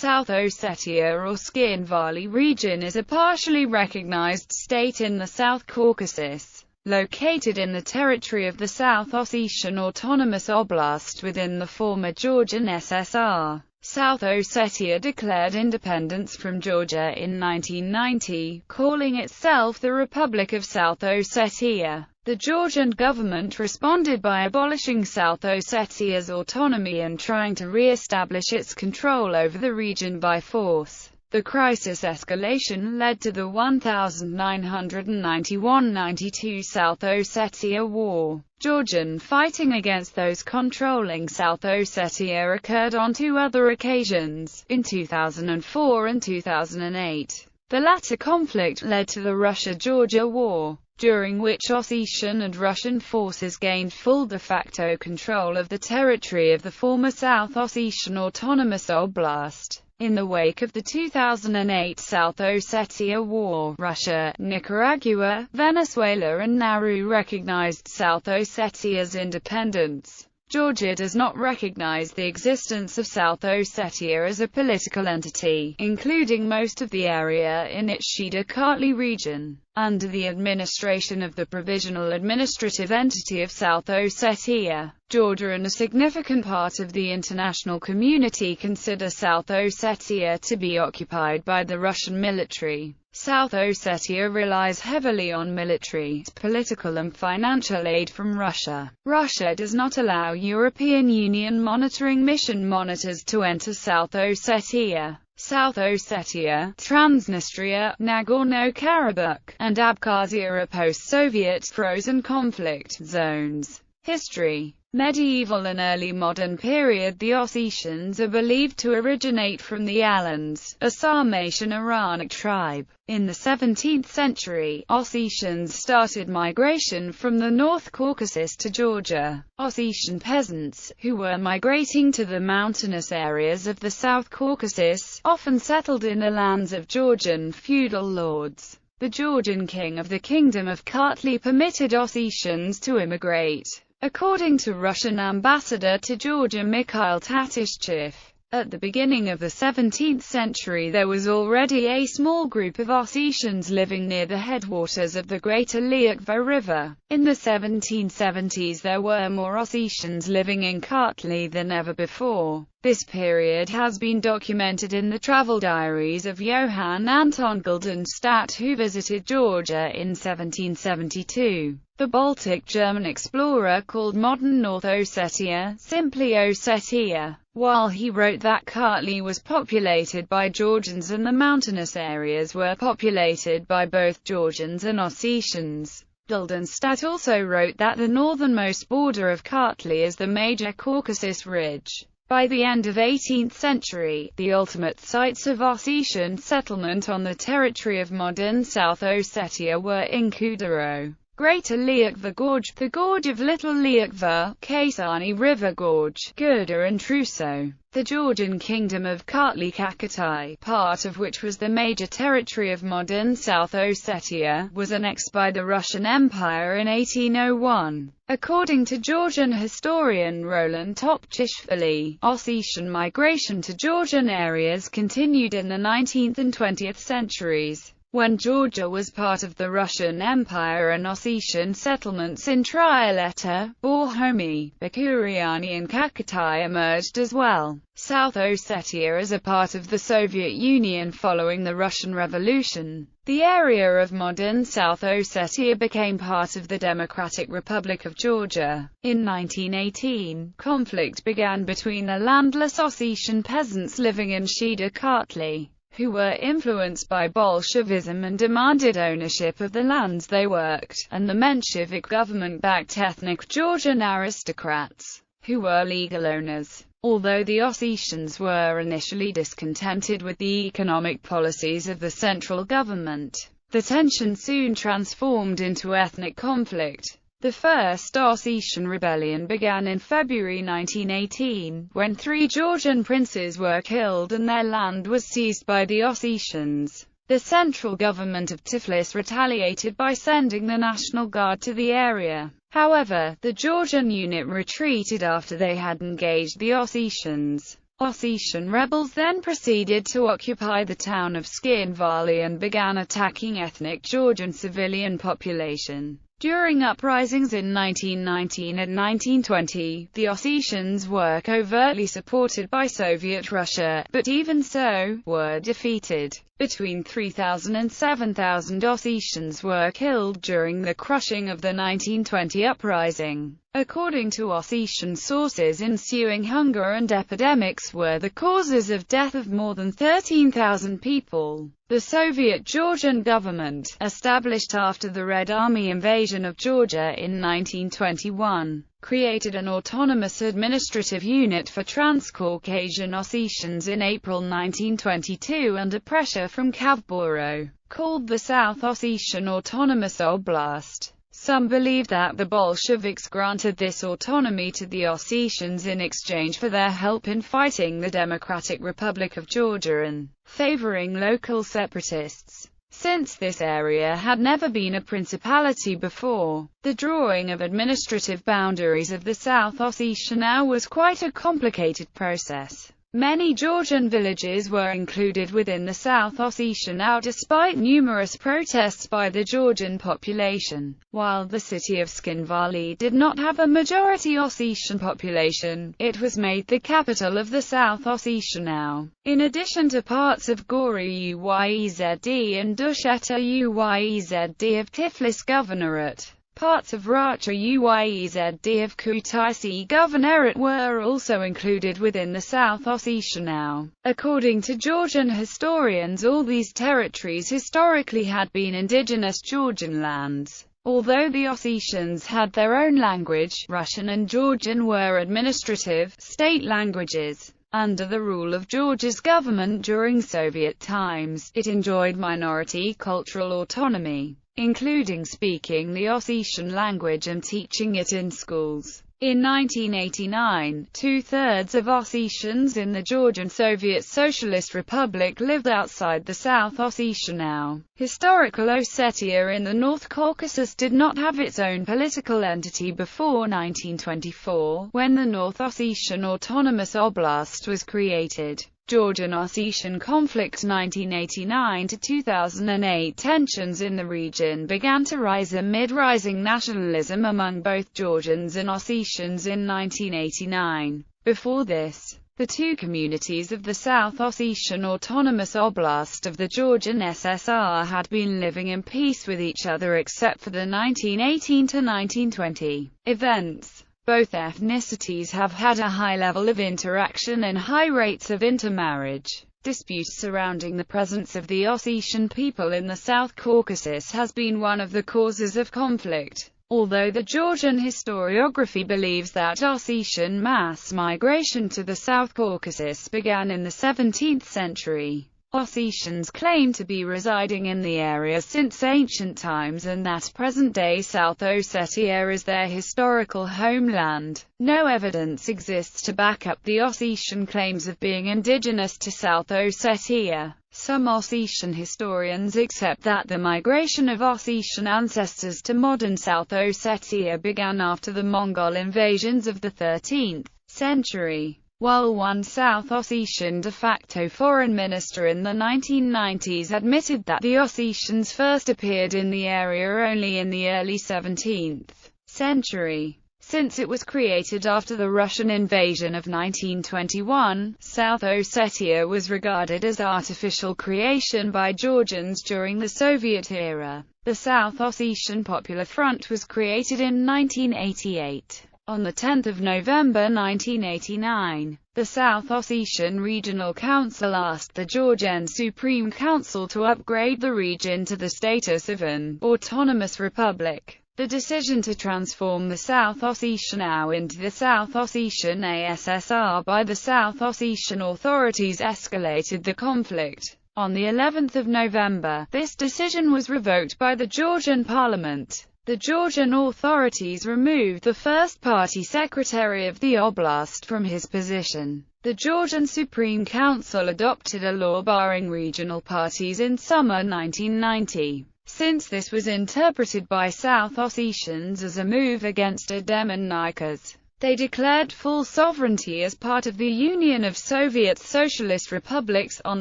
South Ossetia or Tskhinvali region is a partially recognized state in the South Caucasus, located in the territory of the South Ossetian Autonomous Oblast within the former Georgian SSR. South Ossetia declared independence from Georgia in 1990, calling itself the Republic of South Ossetia. The Georgian government responded by abolishing South Ossetia's autonomy and trying to re-establish its control over the region by force. The crisis escalation led to the 1991–92 South Ossetia War. Georgian fighting against those controlling South Ossetia occurred on two other occasions, in 2004 and 2008. The latter conflict led to the Russia-Georgia War, during which Ossetian and Russian forces gained full de facto control of the territory of the former South Ossetian Autonomous Oblast. In the wake of the 2008 South Ossetia War, Russia, Nicaragua, Venezuela and Nauru recognized South Ossetia's independence. Georgia does not recognize the existence of South Ossetia as a political entity, including most of the area in its Shida-Kartli region. Under the administration of the Provisional Administrative Entity of South Ossetia, Georgia and a significant part of the international community consider South Ossetia to be occupied by the Russian military. South Ossetia relies heavily on military, political and financial aid from Russia. Russia does not allow European Union monitoring mission monitors to enter South Ossetia. South Ossetia, Transnistria, Nagorno-Karabakh, and Abkhazia are post-Soviet frozen conflict zones. History. Medieval and early modern period. The Ossetians are believed to originate from the Alans, a Sarmatian Iranic tribe. In the 17th century, Ossetians started migration from the North Caucasus to Georgia. Ossetian peasants, who were migrating to the mountainous areas of the South Caucasus, often settled in the lands of Georgian feudal lords. The Georgian king of the Kingdom of Kartli permitted Ossetians to immigrate. According to Russian ambassador to Georgia Mikhail Tatishchev, at the beginning of the 17th century there was already a small group of Ossetians living near the headwaters of the Greater Lyakva River. In the 1770s there were more Ossetians living in Kartli than ever before. This period has been documented in the travel diaries of Johann Anton Guldenstadt, who visited Georgia in 1772. The Baltic German explorer called modern North Ossetia simply Ossetia, while he wrote that Kartli was populated by Georgians and the mountainous areas were populated by both Georgians and Ossetians. Guldenstadt also wrote that the northernmost border of Kartli is the major Caucasus Ridge. By the end of 18th century, the ultimate sites of Ossetian settlement on the territory of modern South Ossetia were in Kudaro, Greater Lyakva Gorge, the Gorge of Little Lyakva, Kasani River Gorge, Gurda and Truso. The Georgian Kingdom of Kartli-Kakatai, part of which was the major territory of modern South Ossetia, was annexed by the Russian Empire in 1801. According to Georgian historian Roland Topchishvili, Ossetian migration to Georgian areas continued in the 19th and 20th centuries. When Georgia was part of the Russian Empire, and Ossetian settlements in Trialeta, Bohomy, Bakuriani and Kakatai emerged as well. South Ossetia as a part of the Soviet Union following the Russian Revolution. The area of modern South Ossetia became part of the Democratic Republic of Georgia. In 1918, conflict began between the landless Ossetian peasants living in Shida-Kartli, who were influenced by Bolshevism and demanded ownership of the lands they worked, and the Menshevik government-backed ethnic Georgian aristocrats, who were legal owners. Although the Ossetians were initially discontented with the economic policies of the central government, the tension soon transformed into ethnic conflict. The First Ossetian Rebellion began in February 1918, when 3 Georgian princes were killed and their land was seized by the Ossetians. The central government of Tiflis retaliated by sending the National Guard to the area. However, the Georgian unit retreated after they had engaged the Ossetians. Ossetian rebels then proceeded to occupy the town of Skinvali and began attacking ethnic Georgian civilian population. During uprisings in 1919 and 1920, the Ossetians were covertly supported by Soviet Russia, but even so, were defeated. Between 3,000 and 7,000 Ossetians were killed during the crushing of the 1920 uprising. According to Ossetian sources, ensuing hunger and epidemics were the causes of death of more than 13,000 people. The Soviet Georgian government, established after the Red Army invasion of Georgia in 1921, created an autonomous administrative unit for Transcaucasian Ossetians in April 1922 under pressure from Kavburo, called the South Ossetian Autonomous Oblast. Some believe that the Bolsheviks granted this autonomy to the Ossetians in exchange for their help in fighting the Democratic Republic of Georgia and favoring local separatists. Since this area had never been a principality before, the drawing of administrative boundaries of the South Ossetia now was quite a complicated process. Many Georgian villages were included within the South Ossetia now despite numerous protests by the Georgian population. While the city of Skinvali did not have a majority Ossetian population, it was made the capital of the South Ossetia now. In addition to parts of Gori Uyezd and Dusheta Uyezd of Tiflis Governorate, parts of Racha Uyezd of Kutaisi Governorate were also included within the South Ossetia now. According to Georgian historians, all these territories historically had been indigenous Georgian lands. Although the Ossetians had their own language, Russian and Georgian were administrative, state languages. Under the rule of Georgia's government during Soviet times, it enjoyed minority cultural autonomy, including speaking the Ossetian language and teaching it in schools. In 1989, two-thirds of Ossetians in the Georgian Soviet Socialist Republic lived outside the South Ossetia now. Historical Ossetia in the North Caucasus did not have its own political entity before 1924, when the North Ossetian Autonomous Oblast was created. Georgian-Ossetian conflict 1989 to 2008 tensions in the region began to rise amid rising nationalism among both Georgians and Ossetians in 1989. Before this, the two communities of the South Ossetian Autonomous Oblast of the Georgian SSR had been living in peace with each other except for the 1918 to 1920 events. Both ethnicities have had a high level of interaction and high rates of intermarriage. Disputes surrounding the presence of the Ossetian people in the South Caucasus has been one of the causes of conflict. Although the Georgian historiography believes that Ossetian mass migration to the South Caucasus began in the 17th century, Ossetians claim to be residing in the area since ancient times and that present-day South Ossetia is their historical homeland. No evidence exists to back up the Ossetian claims of being indigenous to South Ossetia. Some Ossetian historians accept that the migration of Ossetian ancestors to modern South Ossetia began after the Mongol invasions of the 13th century. While one South Ossetian de facto foreign minister in the 1990s admitted that the Ossetians first appeared in the area only in the early 17th century. Since it was created after the Russian invasion of 1921, South Ossetia was regarded as artificial creation by Georgians during the Soviet era. The South Ossetian Popular Front was created in 1988. On 10 November 1989, the South Ossetian Regional Council asked the Georgian Supreme Council to upgrade the region to the status of an autonomous republic. The decision to transform the South Ossetia now into the South Ossetian ASSR by the South Ossetian authorities escalated the conflict. On the 11th of November, this decision was revoked by the Georgian parliament. The Georgian authorities removed the first party secretary of the oblast from his position. The Georgian Supreme Council adopted a law barring regional parties in summer 1990. Since this was interpreted by South Ossetians as a move against Adem and Nikas, They declared full sovereignty as part of the Union of Soviet Socialist Republics on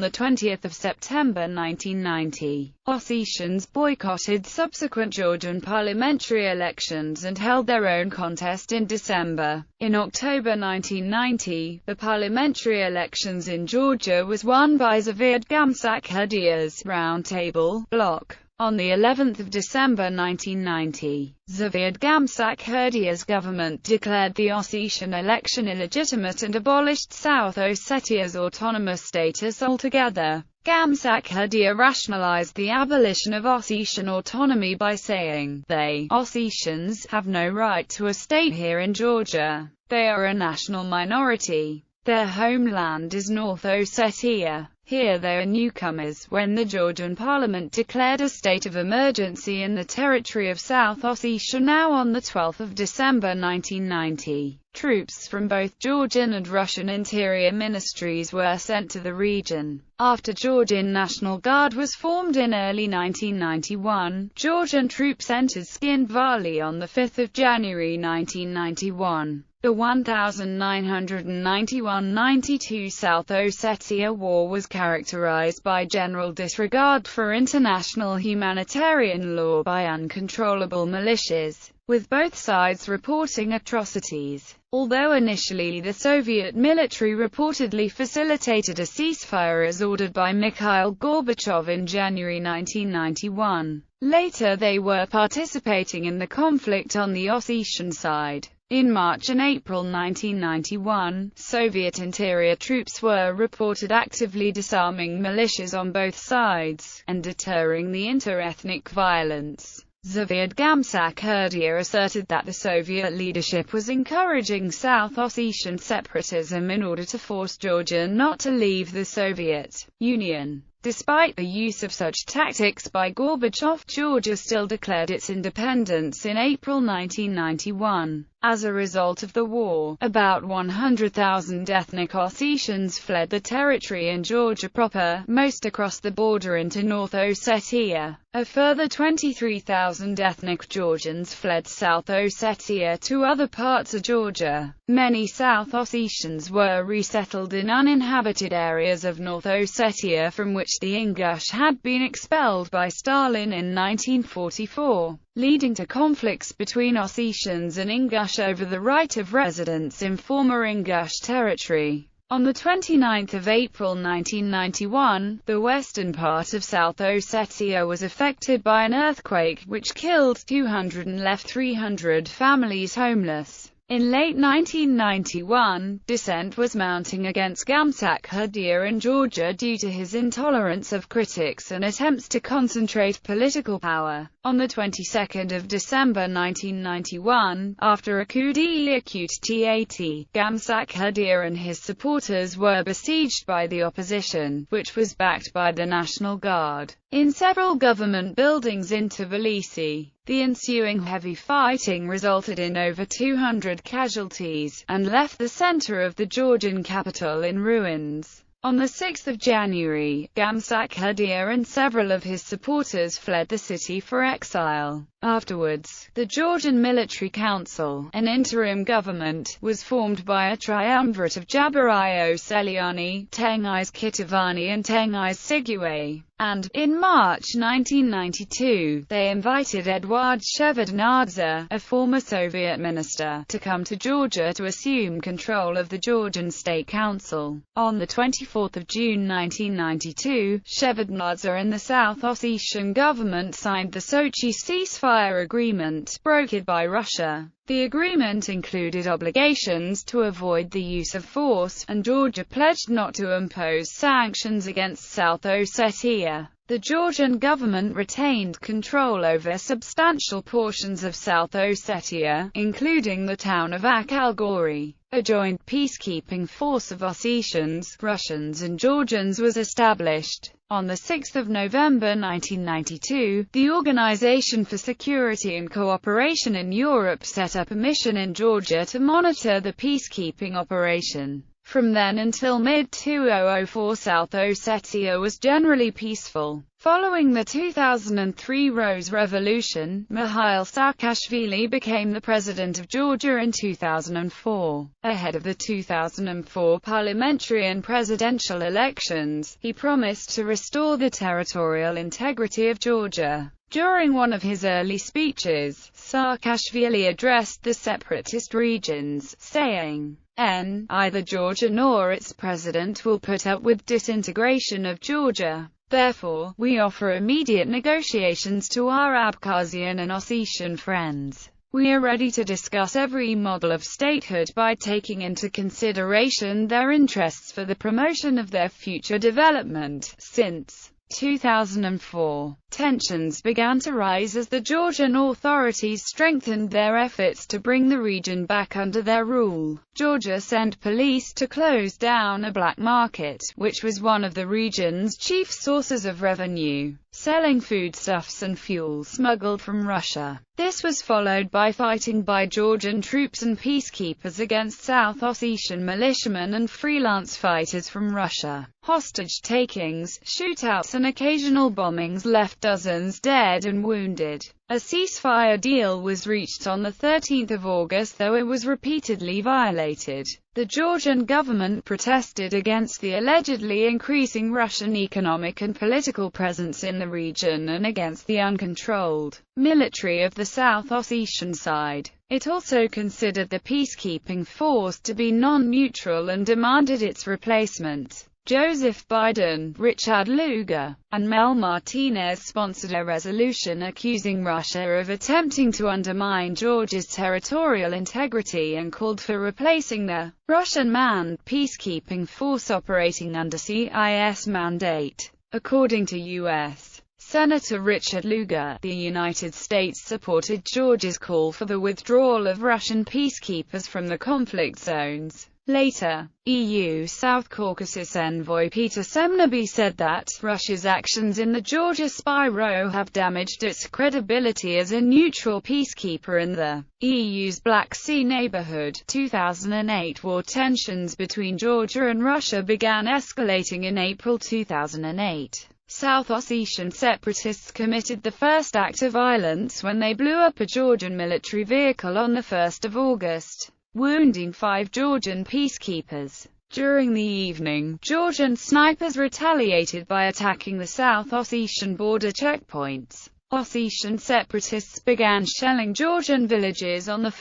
20 September 1990. Ossetians boycotted subsequent Georgian parliamentary elections and held their own contest in December. In October 1990, the parliamentary elections in Georgia was won by Zviad Gamsakherdia's Round Table bloc. On the 11th of December 1990, Zviad Gamsakherdia's government declared the Ossetian election illegitimate and abolished South Ossetia's autonomous status altogether. Gamsakherdia rationalized the abolition of Ossetian autonomy by saying, "They, Ossetians, have no right to a state here in Georgia. They are a national minority. Their homeland is North Ossetia. Here they are newcomers." When the Georgian parliament declared a state of emergency in the territory of South Ossetia now on 12 December 1990, troops from both Georgian and Russian interior ministries were sent to the region. After Georgian National Guard was formed in early 1991, Georgian troops entered Skin Valley on 5 January 1991. The 1991–92 South Ossetia War was characterized by general disregard for international humanitarian law by uncontrollable militias, with both sides reporting atrocities. Although initially the Soviet military reportedly facilitated a ceasefire as ordered by Mikhail Gorbachev in January 1991, later they were participating in the conflict on the Ossetian side. In March and April 1991, Soviet interior troops were reported actively disarming militias on both sides, and deterring the inter-ethnic violence. Zviad Gamsakherdia asserted that the Soviet leadership was encouraging South Ossetian separatism in order to force Georgia not to leave the Soviet Union. Despite the use of such tactics by Gorbachev, Georgia still declared its independence in April 1991. As a result of the war, about 100,000 ethnic Ossetians fled the territory in Georgia proper, most across the border into North Ossetia. A further 23,000 ethnic Georgians fled South Ossetia to other parts of Georgia. Many South Ossetians were resettled in uninhabited areas of North Ossetia from which the Ingush had been expelled by Stalin in 1944, leading to conflicts between Ossetians and Ingush over the right of residence in former Ingush territory. On 29 April 1991, the western part of South Ossetia was affected by an earthquake, which killed 200 and left 300 families homeless. In late 1991, dissent was mounting against Gamsakherdia in Georgia due to his intolerance of critics and attempts to concentrate political power. On the 22nd of December 1991, after a coup d'état, Gamsakherdia and his supporters were besieged by the opposition, which was backed by the National Guard, in several government buildings in Tbilisi. The ensuing heavy fighting resulted in over 200 casualties, and left the center of the Georgian capital in ruins. On 6 January, Gamsakherdia and several of his supporters fled the city for exile. Afterwards, the Georgian Military Council, an interim government, was formed by a triumvirate of Jabario Seliani, Tengiz Kitovani and Tengiz Sigue, and, in March 1992, they invited Eduard Shevardnadze, a former Soviet minister, to come to Georgia to assume control of the Georgian State Council. On 24 June 1992, Shevardnadze and the South Ossetian government signed the Sochi ceasefire agreement, brokered by Russia. The agreement included obligations to avoid the use of force, and Georgia pledged not to impose sanctions against South Ossetia. The Georgian government retained control over substantial portions of South Ossetia, including the town of Akhalgori. A joint peacekeeping force of Ossetians, Russians and Georgians was established. On 6 November 1992, the Organization for Security and Cooperation in Europe set up a mission in Georgia to monitor the peacekeeping operation. From then until mid-2004, South Ossetia was generally peaceful. Following the 2003 Rose Revolution, Mikhail Saakashvili became the president of Georgia in 2004. Ahead of the 2004 parliamentary and presidential elections, he promised to restore the territorial integrity of Georgia. During one of his early speeches, Saakashvili addressed the separatist regions, saying, "Neither Georgia nor its president will put up with disintegration of Georgia. Therefore, we offer immediate negotiations to our Abkhazian and Ossetian friends. We are ready to discuss every model of statehood by taking into consideration their interests for the promotion of their future development." Since 2004, tensions began to rise as the Georgian authorities strengthened their efforts to bring the region back under their rule. Georgia sent police to close down a black market, which was one of the region's chief sources of revenue, selling foodstuffs and fuel smuggled from Russia. This was followed by fighting by Georgian troops and peacekeepers against South Ossetian militiamen and freelance fighters from Russia. Hostage-takings, shootouts and occasional bombings left dozens dead and wounded. A ceasefire deal was reached on 13 August, though it was repeatedly violated. The Georgian government protested against the allegedly increasing Russian economic and political presence in the region and against the uncontrolled military of the South Ossetian side. It also considered the peacekeeping force to be non-neutral and demanded its replacement. Joseph Biden, Richard Lugar, and Mel Martinez sponsored a resolution accusing Russia of attempting to undermine Georgia's territorial integrity and called for replacing the Russian manned peacekeeping force operating under CIS mandate. According to U.S. Senator Richard Lugar, the United States supported Georgia's call for the withdrawal of Russian peacekeepers from the conflict zones. Later, EU South Caucasus envoy Peter Semneby said that Russia's actions in the Georgia spy row have damaged its credibility as a neutral peacekeeper in the EU's Black Sea neighborhood. 2008 war tensions between Georgia and Russia began escalating in April 2008. South Ossetian separatists committed the first act of violence when they blew up a Georgian military vehicle on 1 August. Wounding 5 Georgian peacekeepers. During the evening, Georgian snipers retaliated by attacking the South Ossetian border checkpoints. Ossetian separatists began shelling Georgian villages on 1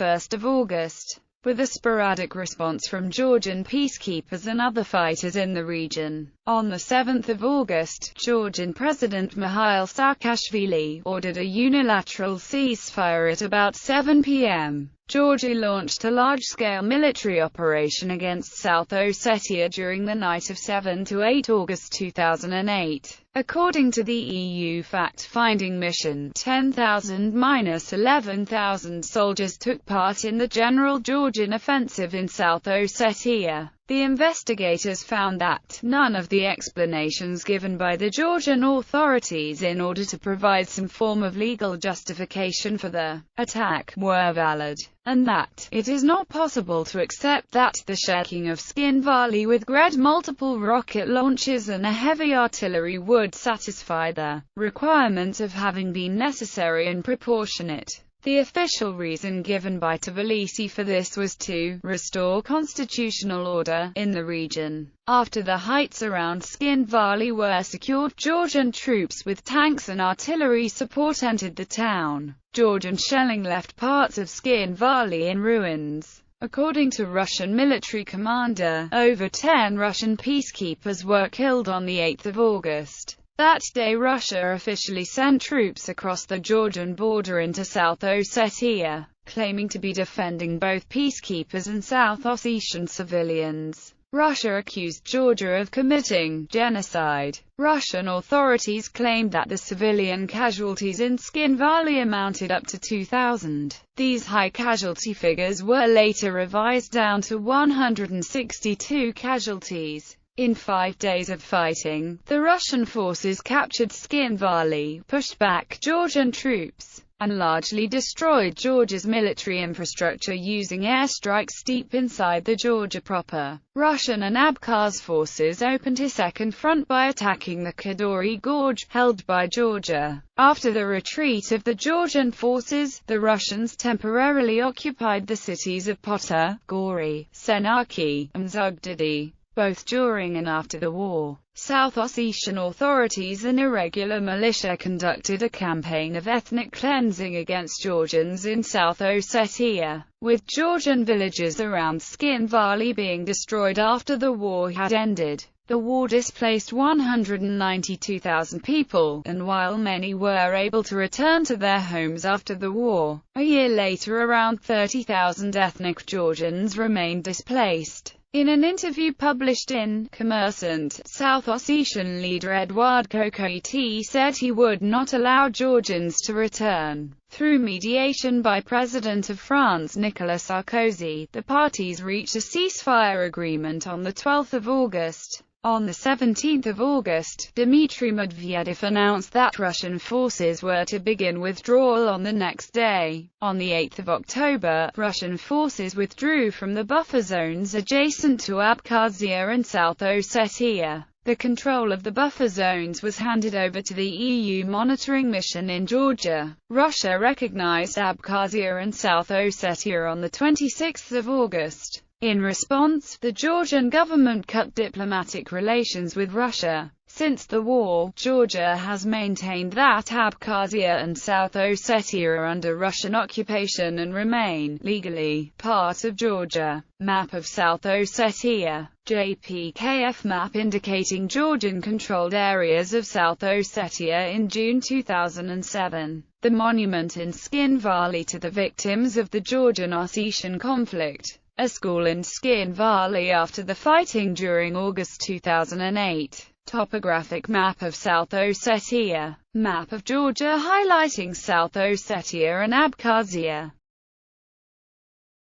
August, with a sporadic response from Georgian peacekeepers and other fighters in the region. On 7 August, Georgian President Mikhail Saakashvili ordered a unilateral ceasefire at about 7 p.m. Georgia launched a large-scale military operation against South Ossetia during the night of 7 to 8 August 2008. According to the EU fact-finding mission, 10,000–11,000 soldiers took part in the general Georgian offensive in South Ossetia. The investigators found that none of the explanations given by the Georgian authorities in order to provide some form of legal justification for the attack were valid, and that it is not possible to accept that the shaking of Skin Valley with multiple rocket launches and a heavy artillery would satisfy the requirement of having been necessary and proportionate. The official reason given by Tbilisi for this was to restore constitutional order in the region. After the heights around Skin Valley were secured, Georgian troops with tanks and artillery support entered the town. Georgian shelling left parts of Skin Valley in ruins. According to Russian military commander, over 10 Russian peacekeepers were killed on 8 August. That day Russia officially sent troops across the Georgian border into South Ossetia, claiming to be defending both peacekeepers and South Ossetian civilians. Russia accused Georgia of committing genocide. Russian authorities claimed that the civilian casualties in Skin Valley amounted up to 2,000. These high casualty figures were later revised down to 162 casualties. In 5 days of fighting, the Russian forces captured Skin Valley, pushed back Georgian troops, and largely destroyed Georgia's military infrastructure using airstrikes deep inside the Georgia proper. Russian and Abkhaz forces opened a second front by attacking the Kadori Gorge, held by Georgia. After the retreat of the Georgian forces, the Russians temporarily occupied the cities of Pota, Gori, Senaki, and Zugdidi, both during and after the war. South Ossetian authorities and irregular militia conducted a campaign of ethnic cleansing against Georgians in South Ossetia, with Georgian villages around Skin-Valley being destroyed after the war had ended. The war displaced 192,000 people, and while many were able to return to their homes after the war, a year later around 30,000 ethnic Georgians remained displaced. In an interview published in Commerçant, South Ossetian leader Eduard Kokoiti said he would not allow Georgians to return. Through mediation by President of France Nicolas Sarkozy, the parties reached a ceasefire agreement on 12 August. On 17 August, Dmitry Medvedev announced that Russian forces were to begin withdrawal on the next day. On 8 October, Russian forces withdrew from the buffer zones adjacent to Abkhazia and South Ossetia. The control of the buffer zones was handed over to the EU monitoring mission in Georgia. Russia recognized Abkhazia and South Ossetia on 26 August. In response, the Georgian government cut diplomatic relations with Russia. Since the war, Georgia has maintained that Abkhazia and South Ossetia are under Russian occupation and remain, legally, part of Georgia. Map of South Ossetia. JPKF map indicating Georgian-controlled areas of South Ossetia in June 2007. The monument in Skin-Valley to the victims of the Georgian-Ossetian conflict. A school in Skin-Valley after the fighting during August 2008. Topographic map of South Ossetia. Map of Georgia highlighting South Ossetia and Abkhazia.